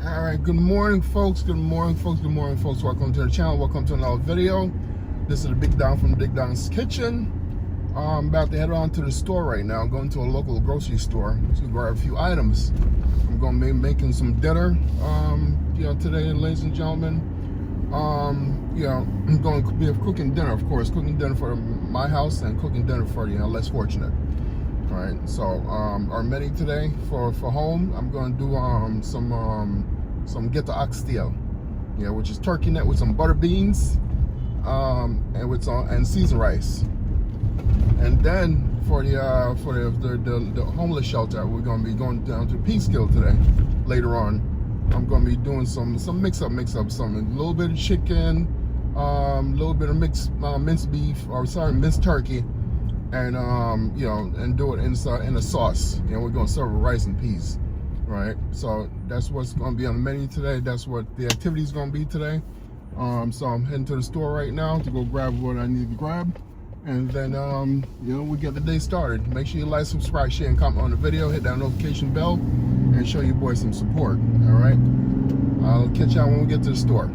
All right, good morning, folks. Good morning, folks. Good morning, folks. Welcome to the channel. Welcome to another video. This is the Big Don from Big Don's Kitchen. I'm about to head on to the store right now. I'm going to a local grocery store to grab a few items. I'm going to be making some dinner, today, ladies and gentlemen. I'm going to be cooking dinner, of course, cooking dinner for my house and cooking dinner for less fortunate. All right, so our menu today for home, I'm going to do some get the oxtail, which is turkey neck with some butter beans, and with and seasoned rice. And then for the homeless shelter, we're going to be going down to Peekskill today. Later on, I'm going to be doing some mix up, a little bit of chicken, a little bit of minced turkey. And and do it in a sauce. We're gonna serve with rice and peas, right? So that's what's gonna be on the menu today. That's what the activity is gonna be today. So I'm heading to the store right now to go grab what I need to grab, and then we get the day started. Make sure you like, subscribe, share, and comment on the video. Hit that notification bell, and show your boys some support. All right. I'll catch y'all when we get to the store.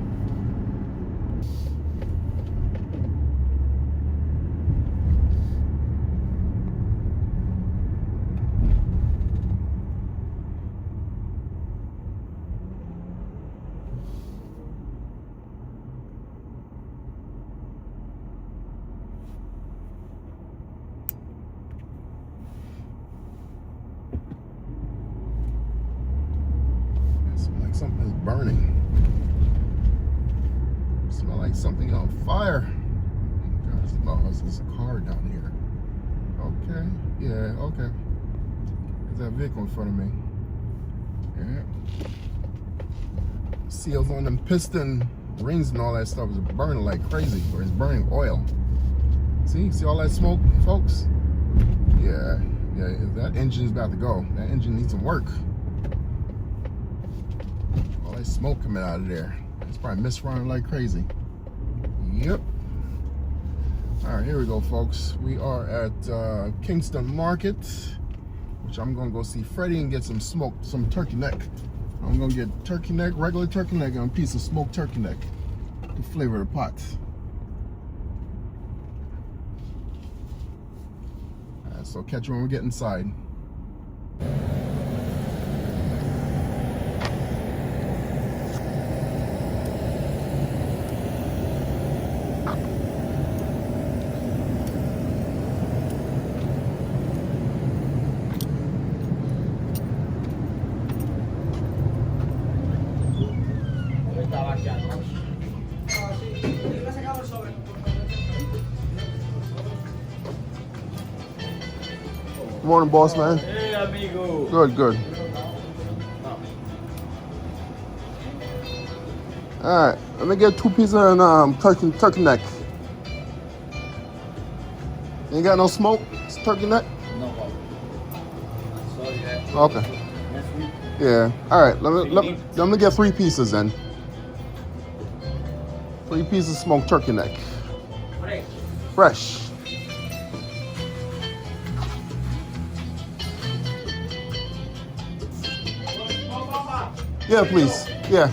Something's burning. Smell like something on fire. Oh, there's a car down here. Okay, yeah, okay. There's that vehicle in front of me. Yeah. Seals on them piston rings and all that stuff is burning like crazy, or it's burning oil. See all that smoke, folks? Yeah, that engine's about to go. That engine needs some work. Smoke coming out of there. It's probably misrunning like crazy. Yep. All right, here we go, folks. We are at Kingston Market, which I'm gonna go see Freddie and get some turkey neck. I'm gonna get turkey neck, regular turkey neck, and a piece of smoked turkey neck to flavor the pot. All right, so catch you when we get inside. Good morning, boss man. Hey, amigo. Good. All right, let me get 2 pieces of turkey neck. Ain't got no smoke? It's turkey neck? No problem. Sorry, okay. Yeah. All right. Let me get 3 pieces then. 3 pieces of smoked turkey neck. Fresh. Yeah, please. Yeah.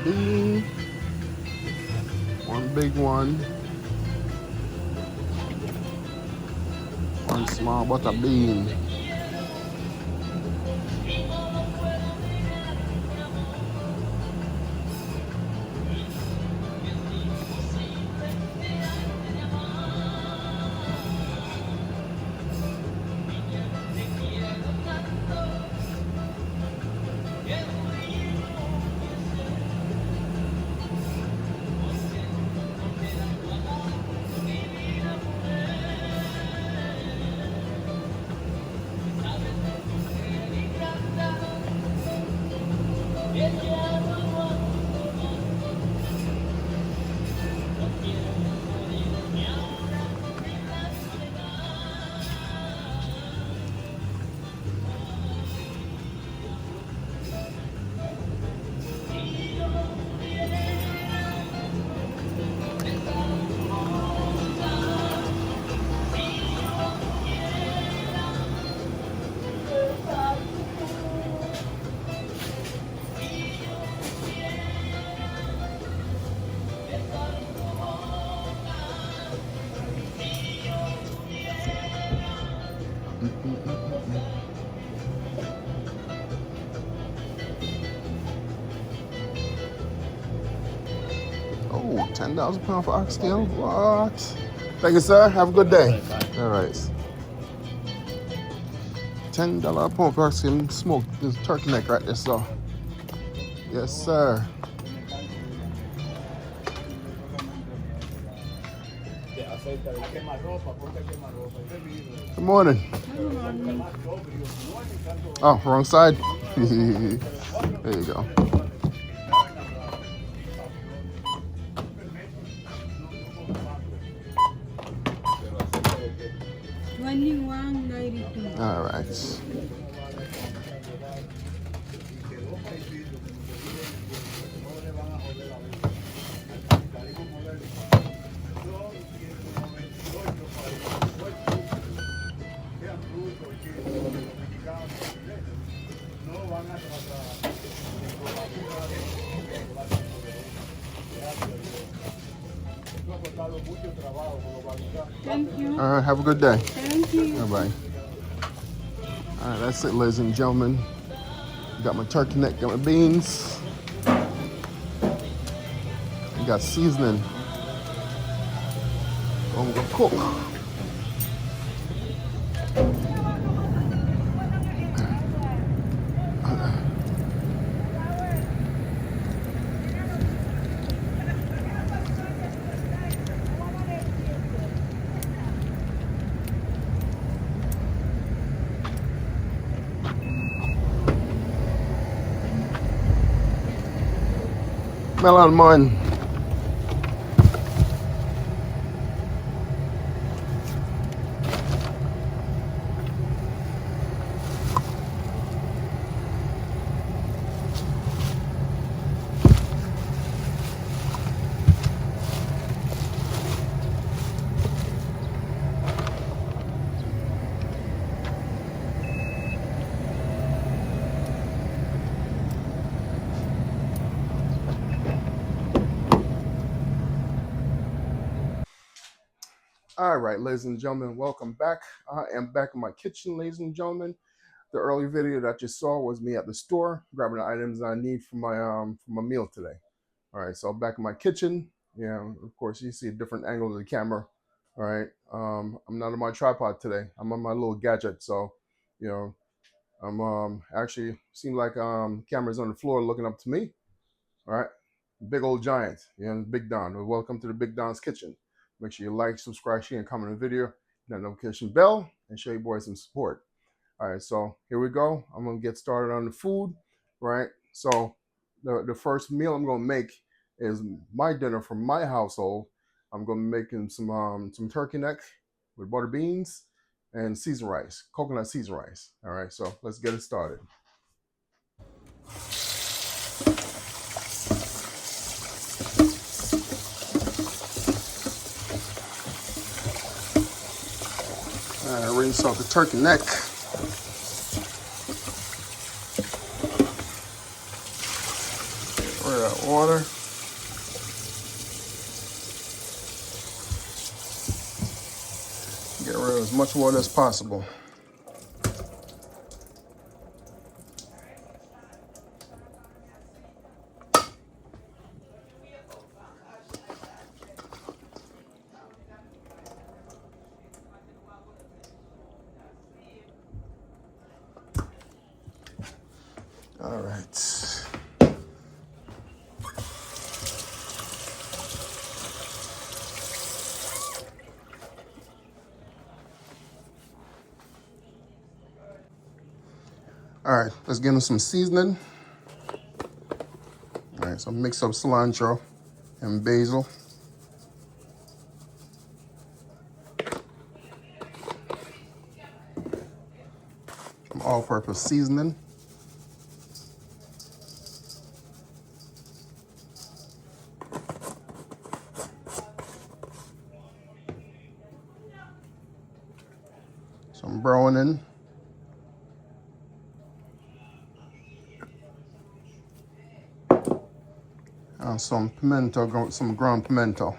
Bean. 1 big one. 1 small butter bean. $10 a pound for oxtail? What? Thank you, sir. Have a good day. All right. $10 a pound for oxtail. Smoked this turkey neck right there, so. Yes, sir. Good morning. Oh, wrong side. There you go. All right. Thank you. All right, have a good day. Thank you. Bye-bye. All right, that's it, ladies and gentlemen. Got my turkey neck, got my beans. I got seasoning. I'm gonna cook. Melon man. All right, ladies and gentlemen, welcome back. I am back in my kitchen, ladies and gentlemen. The early video that you saw was me at the store grabbing the items I need for my meal today. All right, so back in my kitchen. Yeah, of course you see a different angle of the camera. All right, I'm not on my tripod today. I'm on my little gadget. So, you know, I'm actually seems like cameras on the floor looking up to me. All right, big old giant. Big Don. Well, welcome to the Big Don's kitchen. Make sure you like, subscribe, share, and comment on the video. Hit that notification bell and show your boys some support. All right, so here we go. I'm gonna get started on the food, right? So the first meal I'm gonna make is my dinner for my household. I'm gonna be making some turkey neck with butter beans and seasoned rice, coconut seasoned rice. All right, so let's get it started. Rinse off the turkey neck. Pour that water. Get rid of as much water as possible. All right. All right, let's get into some seasoning. All right, so mix up cilantro and basil. Some all-purpose seasoning. Some browning. Some pimento, some ground pimento.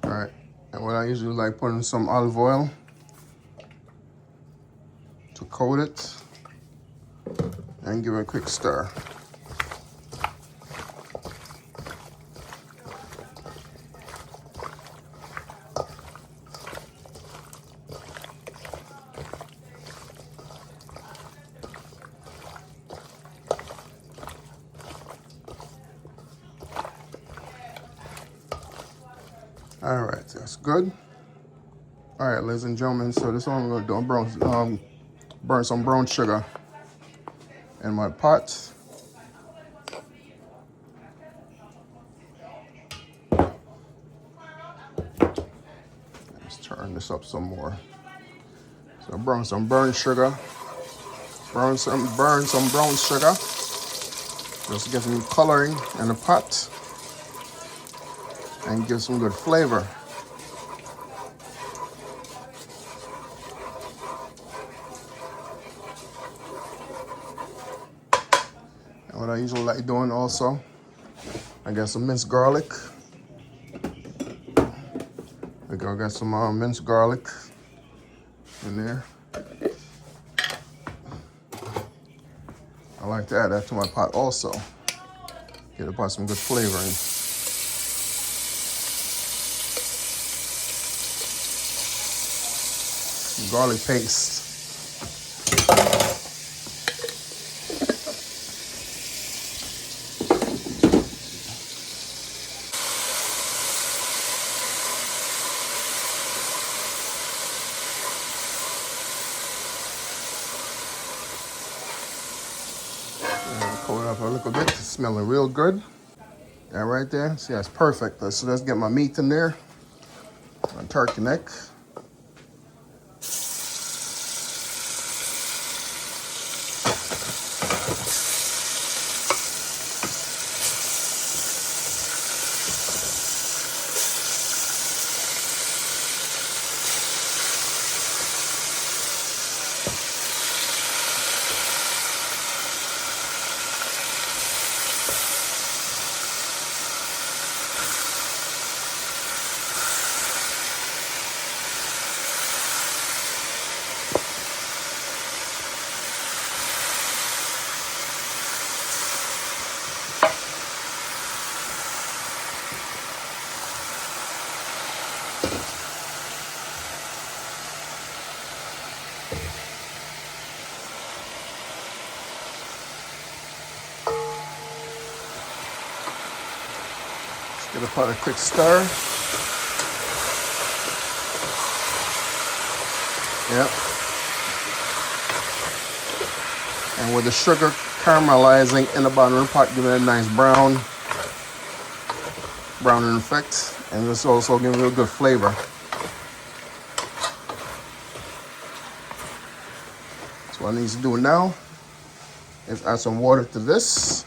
All right, And what I usually like putting some olive oil to coat it and give it a quick stir. All right, that's good. All right, ladies and gentlemen, so this one I'm gonna do, burn some brown sugar in my pot. Let's turn this up some more. So burn some burnt sugar, burn some brown sugar. Just get some coloring in the pot and give some good flavor. And what I usually like doing also, I got some minced garlic. I got some minced garlic in there. I like to add that to my pot also. Get the pot some good flavoring. Garlic paste. Coat it up a little bit. It's smelling real good. That right there, see, that's perfect. So let's get my meat in there. My turkey neck. Give the pot a quick stir. Yep. And with the sugar caramelizing in the bottom of the pot, giving it a nice browning effect. And this also giving it a good flavor. So what I need to do now is add some water to this.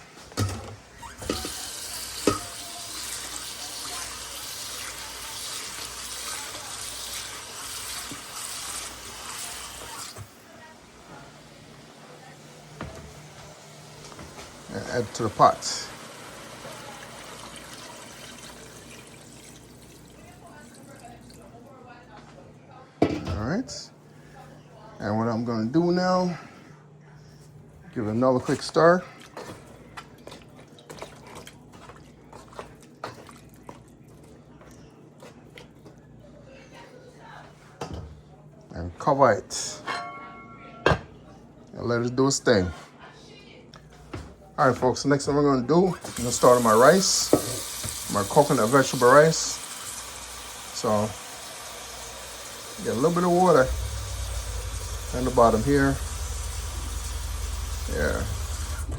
And add to the pot. All right. And what I'm going to do now, give it another quick stir. And cover it. And let it do its thing. All right, folks, the next thing we're going to do, I'm going to start on my rice, my coconut vegetable rice. So, get a little bit of water in the bottom here. Yeah,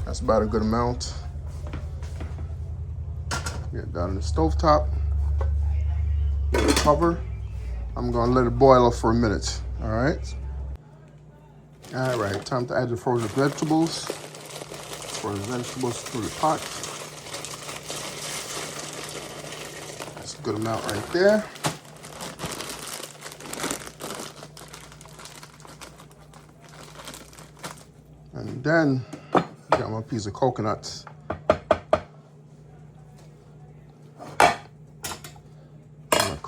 that's about a good amount. Get it down in the stovetop. Get it cover. I'm going to let it boil up for a minute. All right. All right, time to add the frozen vegetables. Frozen vegetables to the pot. That's a good amount right there. And then got my piece of coconut.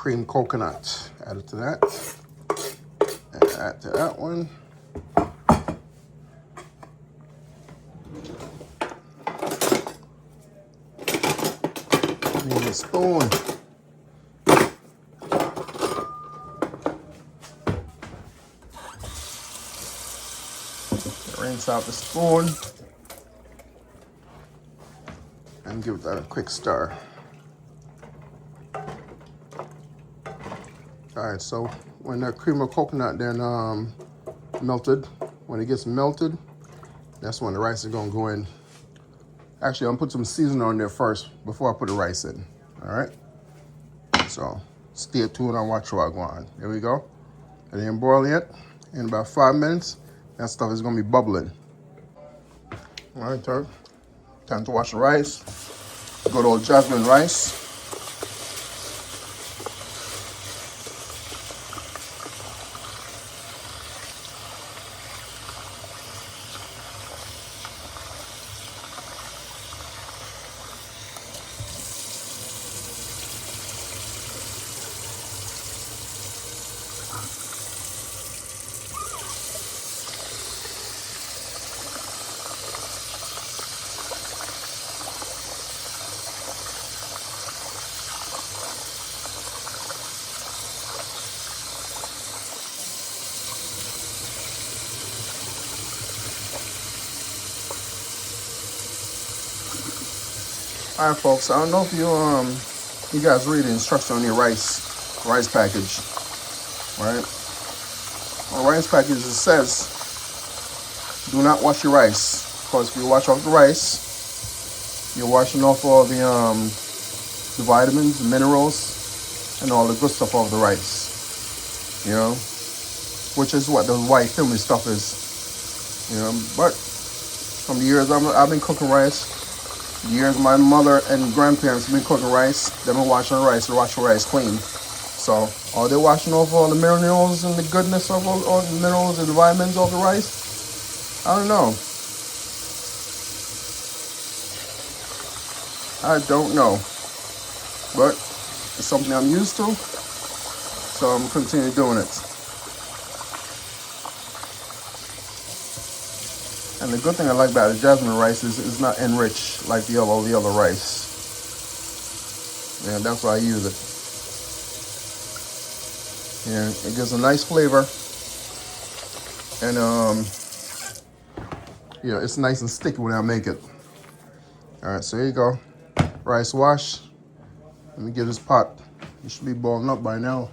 cream coconut. Add it to that. And add to that one. Need a spoon. Rinse out the spoon and give that a quick stir. All right, so when that cream of coconut then melted, when it gets melted, that's when the rice is gonna go in. Actually, I'm gonna put some seasoning on there first before I put the rice in. All right, so stay tuned and watch what I go on. There we go. It ain't boiling yet. In about 5 minutes, that stuff is gonna be bubbling. All right, time to wash the rice. Good old jasmine rice. All right, folks. I don't know if you guys read the instruction on your rice package, right? On the rice package it says, do not wash your rice, because if you wash off the rice, you're washing off all the vitamins, minerals, and all the good stuff off the rice. You know, which is what the white filmy stuff is. You know, but from the years I've been cooking rice. Years my mother and grandparents been cooking rice. They've been washing the rice. They wash the rice clean. So are they washing off all the minerals and the goodness of all the minerals and the vitamins of the rice? I don't know. I don't know. But it's something I'm used to. So I'm continue doing it. And the good thing I like about the jasmine rice is it's not enriched like all the other rice. Yeah, that's why I use it. Yeah, it gives a nice flavor. And yeah, it's nice and sticky when I make it. All right, so here you go. Rice wash. Let me get this pot. It should be boiling up by now.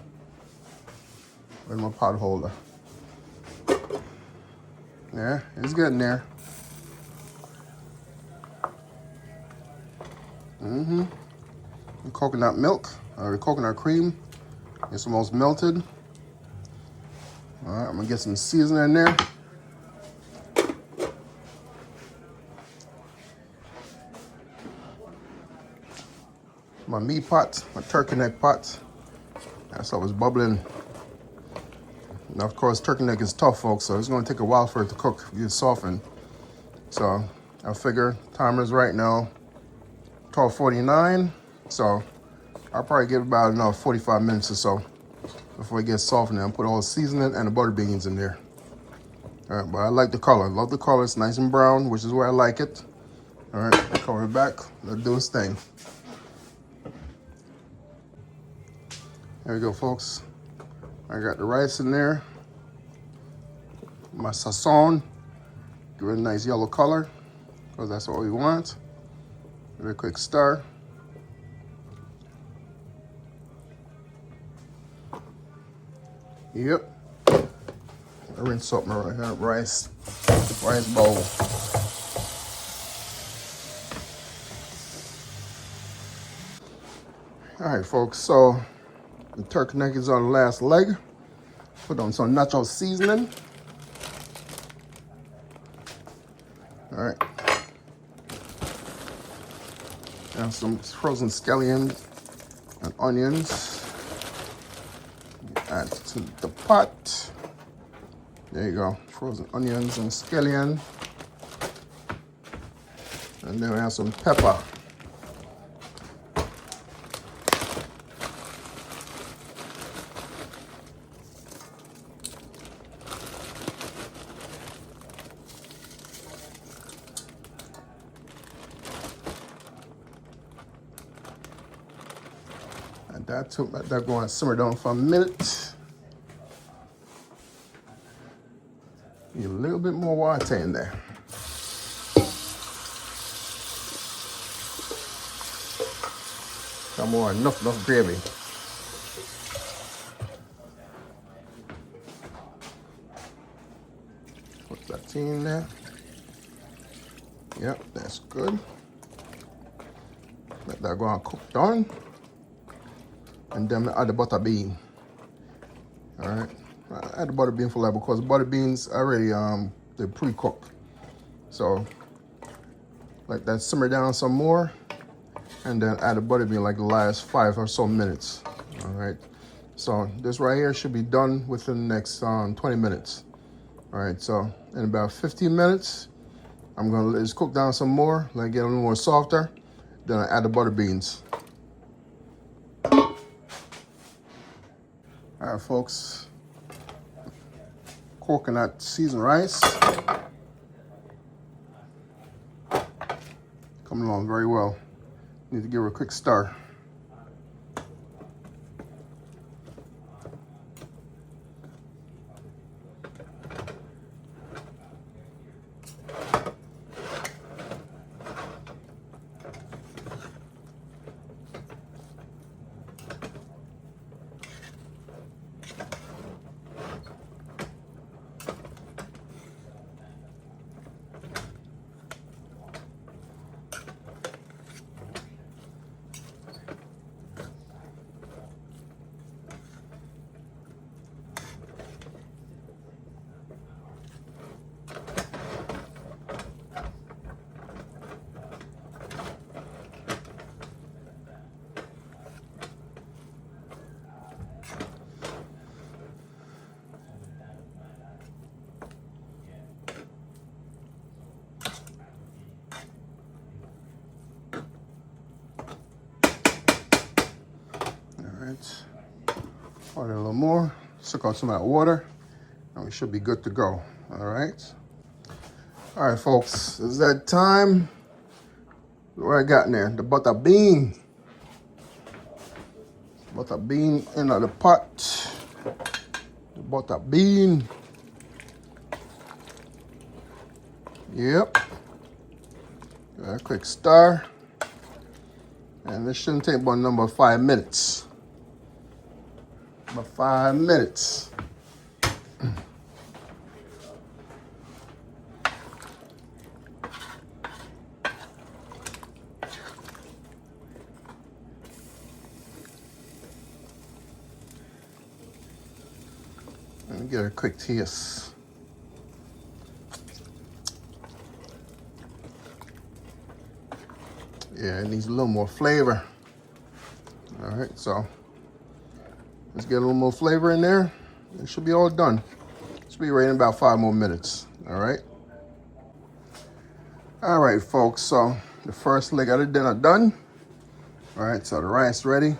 Where's my pot holder? Yeah, it's getting there. The coconut milk, or the coconut cream, it's almost melted. All right, I'm gonna get some seasoning in there. My meat pot, my turkey neck pot. That's always bubbling. Now, of course, turkey neck is tough, folks, so it's going to take a while for it to cook, get softened. So I figure timer's right now, 12:49. So I'll probably give about another 45 minutes or so before it gets softened and put all the seasoning and the butter beans in there. All right, but I like the color. I love the color. It's nice and brown, which is where I like it. All right, cover it back. Let's do its thing. There we go, folks. I got the rice in there. My sazon. Give it a nice yellow color, because that's what we want. Give it a quick stir. Yep. I rinse up my rice bowl. All right, folks, so the turkey neck is on the last leg. Put on some nacho seasoning. All right. And some frozen scallions and onions. Add to the pot. There you go. Frozen onions and scallion. And then we have some pepper. Let that go and simmer down for a minute. Need a little bit more water in there. Come on, enough gravy. Put that in there. Yep, that's good. Let that go and cook down. And then add the butter bean. All right, I add the butter bean for that because butter beans already they're pre-cooked. So like that, simmer down some more, and then add the butter bean like the last 5 or so minutes. All right, so this right here should be done within the next 20 minutes. All right, so in about 15 minutes, I'm gonna let this cook down some more, let it get a little more softer. Then I add the butter beans. All right, folks, coconut seasoned rice. Coming along very well. Need to give her a quick stir. Add a little more, suck out some of that water, and we should be good to go. All right, folks, it's that time. What I got in there? The butter bean. Butter bean in the pot. The butter bean. Yep. A quick stir, and this shouldn't take but number 5 minutes. About 5 minutes. Let me get a quick taste. Yeah, it needs a little more flavor. All right, so let's get a little more flavor in there. It should be all done. Should be ready in about 5 more minutes. All right. All right, folks. So the first leg of the dinner done. All right. So the rice ready.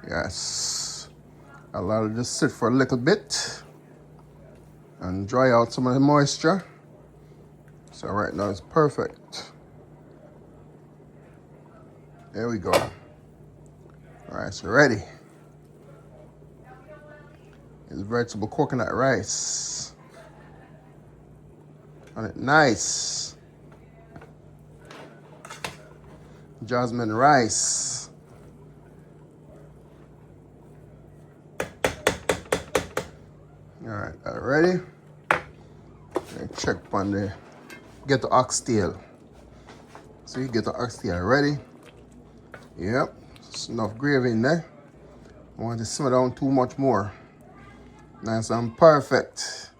Yes. Allow it to just sit for a little bit and dry out some of the moisture. So right now it's perfect. There we go. All right, so ready. It's vegetable coconut rice. On it, nice. Jasmine rice. All right, ready? And check on the, get the oxtail. So you get the oxtail ready. Yep, it's enough gravy in there. I want to simmer down too much more. Nice and perfect.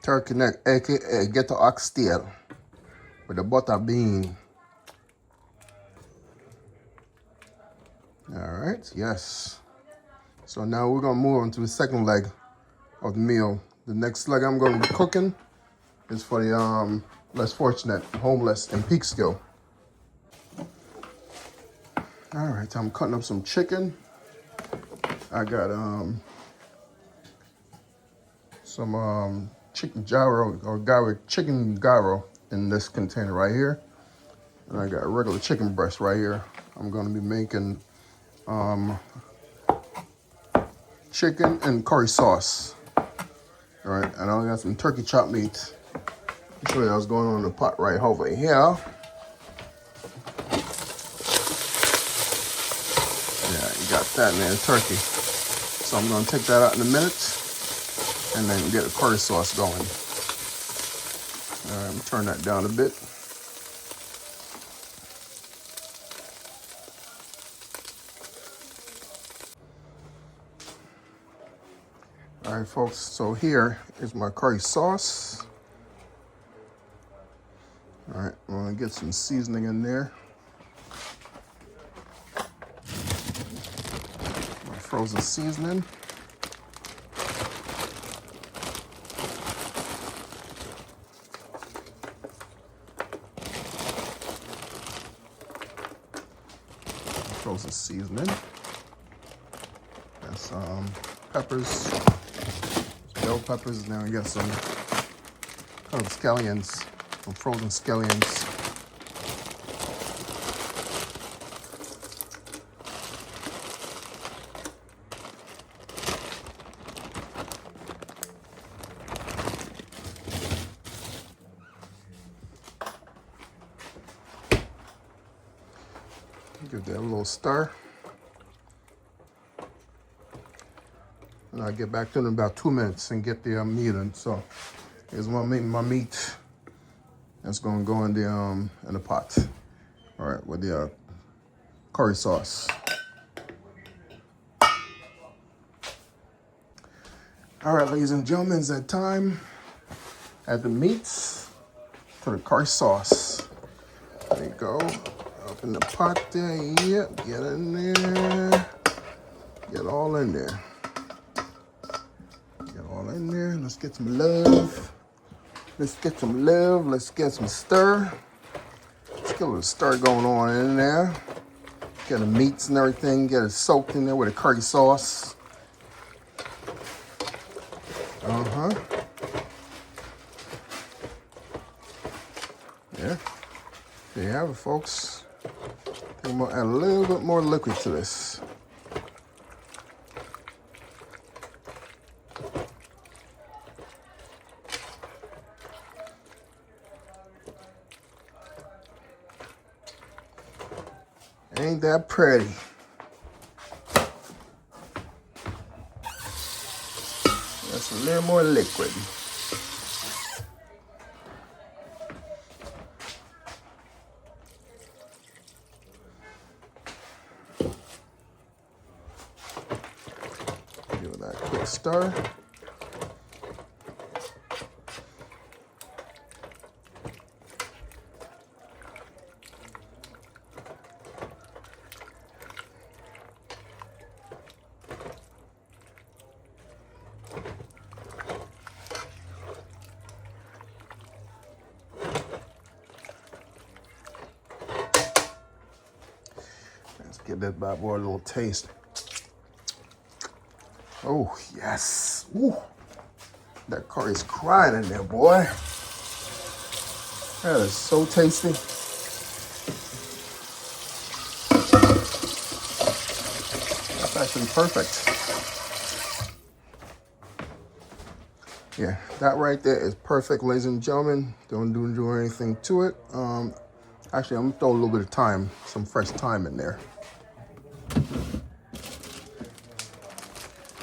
Turkey neck, aka get the oxtail with the butter bean. All right, yes. So now we're gonna move on to the second leg of the meal. The next leg I'm gonna be cooking is for the less fortunate, homeless in Peekskill. All right, I'm cutting up some chicken. I got some chicken gyro or chicken gyro in this container right here. And I got a regular chicken breast right here. I'm gonna be making chicken and curry sauce. All right, and I got some turkey chopped meat. I'll show you what's going on in the pot right over here. Yeah, you got that in there, turkey. So I'm gonna take that out in a minute and then get the curry sauce going. All right, I'm gonna turn that down a bit. All right, folks, so here is my curry sauce. All right, I'm gonna get some seasoning in there. My frozen seasoning. Frozen seasoning. Got some peppers, bell peppers. Now we got some scallions, some frozen scallions. Give that a little stir. And I'll get back to it in about 2 minutes and get the meat in. So here's my meat. That's gonna go in the pot. All right, with the curry sauce. All right, ladies and gentlemen, it's that time. Add the meats to the curry sauce. There you go. Up in the pot there. Yep, get in there. Get all in there. Get all in there. Let's get some love. Let's get some love. Let's get some stir. Let's get a little stir going on in there. Get the meats and everything. Get it soaked in there with the curry sauce. Yeah. There you have it, folks. I think I'm gonna add a little bit more liquid to this. Ain't that pretty? That's a little more liquid. Give it that quick stir. Let's give that bad boy a little taste. Oh, yes. Ooh. That curry's crying in there, boy. That is so tasty. That's actually perfect. Yeah, that right there is perfect, ladies and gentlemen. Don't do anything to it. Actually, I'm gonna throw a little bit of thyme, some fresh thyme in there. There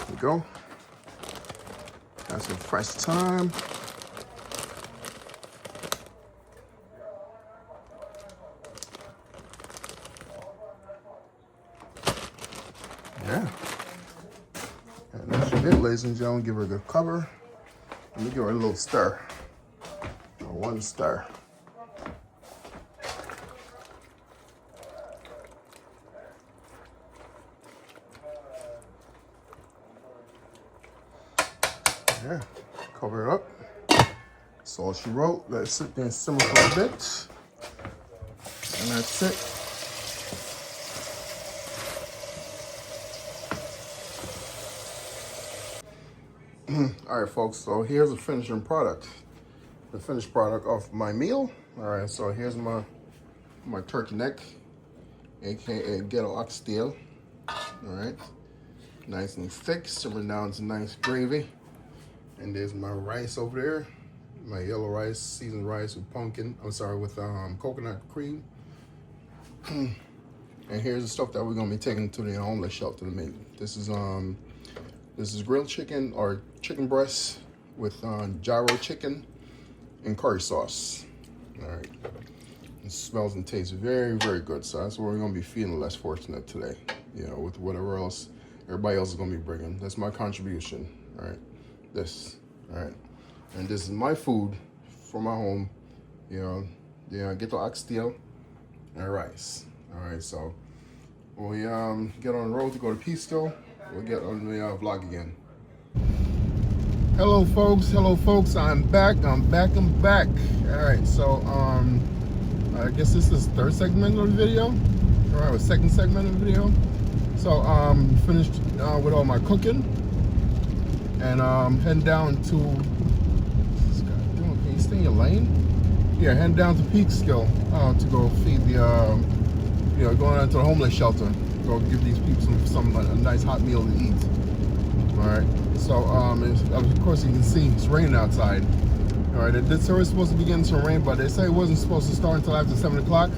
we go. Got some fresh thyme. Yeah. And that's it, ladies and gentlemen. Give her a good cover. Let me give her a little stir. One stir. Yeah, cover it up. That's all she wrote. Let it sit there and simmer for a bit. And that's it. All right, folks, so here's the finishing product. The finished product of my meal. All right, so here's my my turkey neck, aka ghetto oxtail. All right, nice and thick, simmering down to nice gravy. And there's my rice over there, my yellow rice, seasoned rice with with coconut cream. And here's the stuff that we're gonna be taking to the homeless shelter to make. This is grilled chicken or chicken breast with gyro chicken and curry sauce. All right. It smells and tastes very, very good. So that's what we're gonna be feeling less fortunate today. You know, with whatever else everybody else is gonna be bringing. That's my contribution. All right. All right. And this is my food for my home. You know, get the oxtail and rice. All right. So when we get on the road to go to Peekskill, we'll get on the vlog again. Hello folks, I'm back. All right, so I guess this is the third segment of the video. All right, second segment of the video. So finished with all my cooking, and heading down to, can you stay in your lane? Yeah, heading down to Peekskill to go feed the going out to the homeless shelter, go give these people a nice hot meal to eat. All right, so of course you can see it's raining outside. All right, it was supposed to begin to rain, but they say it wasn't supposed to start until after 7 o'clock.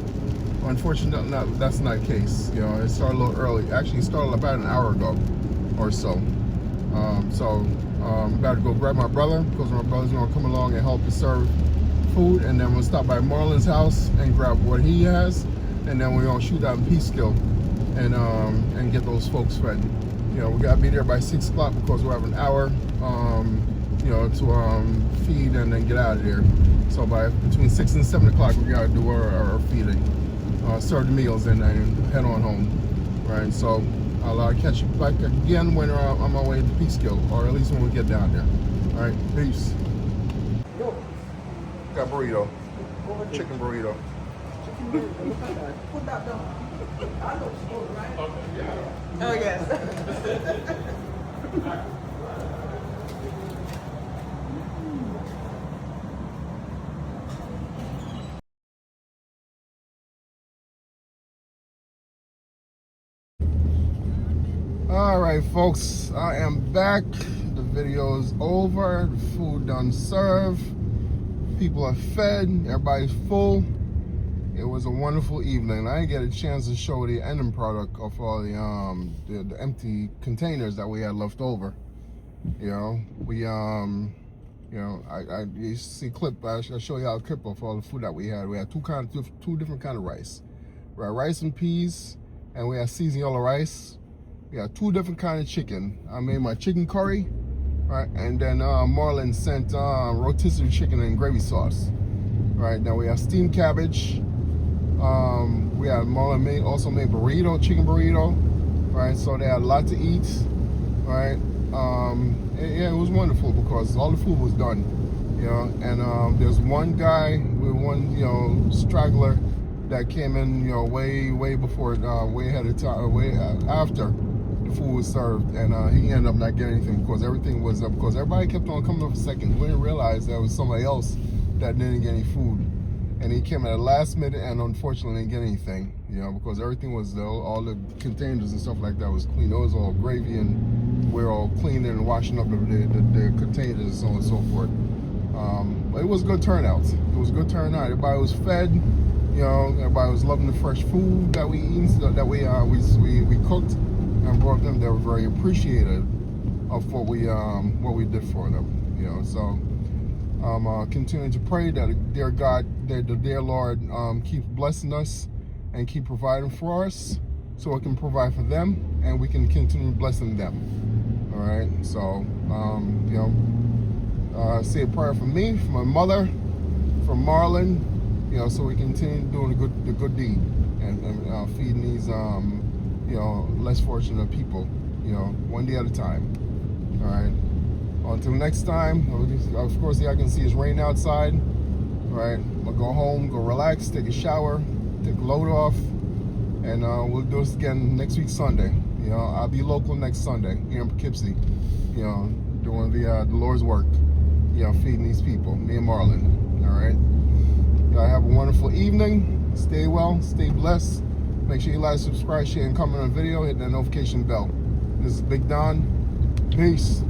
Unfortunately, that's not the case. You know, it started a little early. Actually, it started about an hour ago or so. I'm about to go grab my brother, because my brother's gonna come along and help us serve food, and then we'll stop by Marlon's house and grab what he has, and then we're gonna shoot out in Peekskill and get those folks fed. You know, we gotta be there by 6 o'clock because we have an hour, to feed and then get out of there. So by between 6 and 7 o'clock, we gotta do our feeding, serve the meals, and then head on home. Right. So I'll catch you back again when I'm on my way to Peekskill, or at least when we get down there. All right. Peace. Got burrito, chicken burrito. Put that down. Oh, yes. All right, folks, I am back. The video is over. The food done served. People are fed. Everybody's full. It was a wonderful evening. I didn't get a chance to show the ending product of all the empty containers that we had left over. You know, you see clip. I'll show you a clip of all the food that we had. We had two different kind of rice. We had rice and peas, and we had seasoned yellow rice. We had two different kind of chicken. I made my chicken curry, right, and then Marlon sent rotisserie chicken and gravy sauce. Right, now we have steamed cabbage. We had Marlon also made burrito, chicken burrito, right? So they had a lot to eat, right? It was wonderful because all the food was done, you know. And there's one guy with one, straggler that came in, way before, way ahead of time, way after the food was served, and he ended up not getting anything because everything was up, because everybody kept on coming up for seconds. We didn't realize there was somebody else that didn't get any food. And he came at the last minute and unfortunately didn't get anything, because everything was, all the containers and stuff like that was clean. It was all gravy, and we're all cleaning and washing up the containers and so on and so forth. But it was a good turnout. It was a good turnout. Everybody was fed, everybody was loving the fresh food that we eat, that we cooked and brought them. They were very appreciative of what we did for them, so. Continuing to pray that dear God, that the dear Lord keeps blessing us and keep providing for us, so we can provide for them and we can continue blessing them. All right. So say a prayer for me, for my mother, for Marlon, so we continue doing the good deed and feeding these less fortunate people, one day at a time. All right. Until next time, of course, I can see it's raining outside. All right, I'll go home, go relax, take a shower, take a load off, and we'll do this again next week Sunday. I'll be local next Sunday here in Poughkeepsie, doing the Lord's work, feeding these people, me and Marlon. All right, y'all have a wonderful evening. Stay well, stay blessed. Make sure you like, subscribe, share, and comment on the video. Hit that notification bell. This is Big Don. Peace.